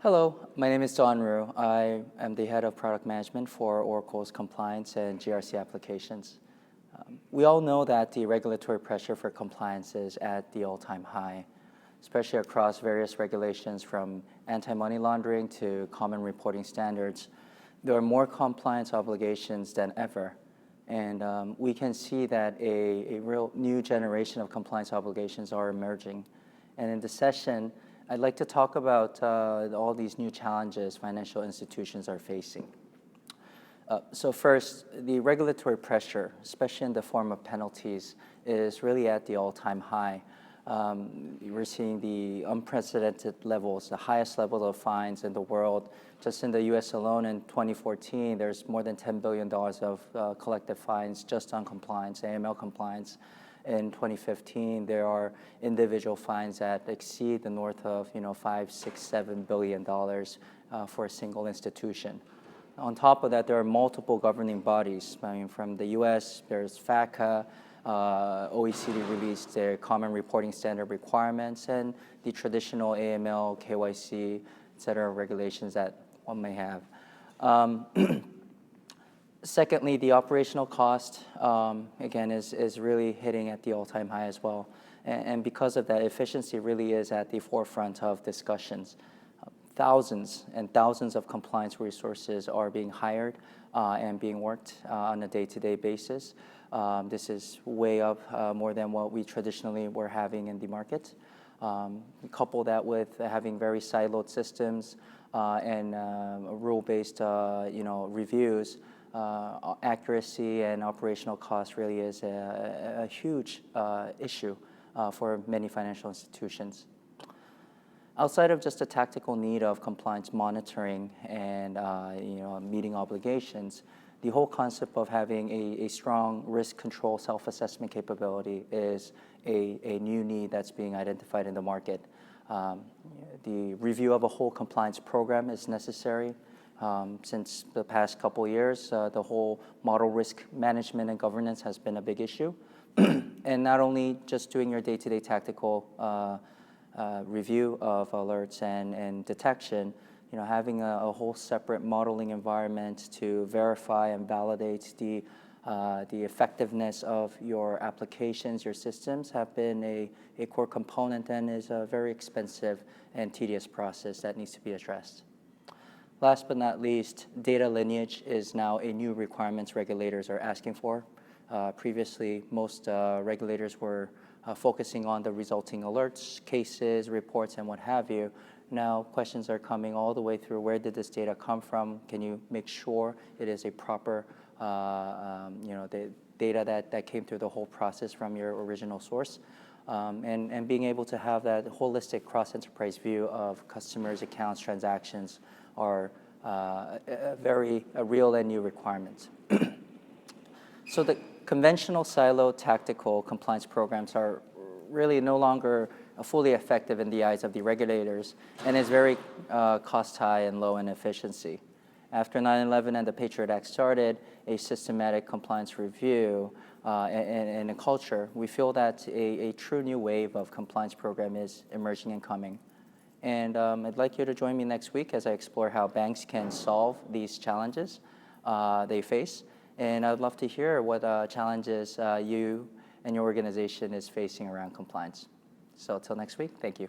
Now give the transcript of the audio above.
Hello, my name is Don Ru. I am the head of product management for Oracle's compliance and GRC applications. We all know that the regulatory pressure for compliance is at the all-time high, especially across various regulations from anti-money laundering to common reporting standards. There are more compliance obligations than ever. And we can see that a real new generation of compliance obligations are emerging. And in this session, I'd like to talk about all these new challenges financial institutions are facing. So first, the regulatory pressure, especially in the form of penalties, is really at the all-time high. We're seeing the unprecedented levels, the highest level of fines in the world. Just in the US alone in 2014, there's more than $10 billion of collective fines just on compliance, AML compliance. In 2015, there are individual fines that exceed the north of $5, $6, $7 billion for a single institution. On top of that, there are multiple governing bodies. I mean, from the US, there's FATCA, OECD released their common reporting standard requirements, and the traditional AML, KYC, et cetera, regulations that one may have. Secondly, the operational cost, again, is really hitting at the all-time high as well. And because of that, efficiency really is at the forefront of discussions. Thousands and thousands of compliance resources are being hired and being worked on a day-to-day basis. This is way up more than what we traditionally were having in the market. Couple that with having very siloed systems and rule-based reviews. Accuracy and operational cost really is a huge issue for many financial institutions. Outside of just the tactical need of compliance monitoring and meeting obligations, the whole concept of having a strong risk control self-assessment capability is a new need that's being identified in the market. The review of a whole compliance program is necessary. Since the past couple of years, the whole model risk management and governance has been a big issue. And not only just doing your day-to-day tactical review of alerts and detection, having a whole separate modeling environment to verify and validate the effectiveness of your applications, your systems, have been a core component and is a very expensive and tedious process that needs to be addressed. Last but not least, data lineage is now a new requirement regulators are asking for. Previously, most regulators were focusing on the resulting alerts, cases, reports, and what have you. Now questions are coming all the way through, where did this data come from? Can you make sure it is a proper the data that came through the whole process from your original source? And being able to have that holistic cross-enterprise view of customers, accounts, transactions are a real and new requirement. So the conventional silo tactical compliance programs are really no longer fully effective in the eyes of the regulators and is very cost high and low in efficiency. After 9/11 and the Patriot Act started a systematic compliance review and a culture, we feel that a true new wave of compliance program is emerging and coming. And I'd like you to join me next week as I explore how banks can solve these challenges they face. And I'd love to hear what challenges you and your organization is facing around compliance. So till next week, thank you.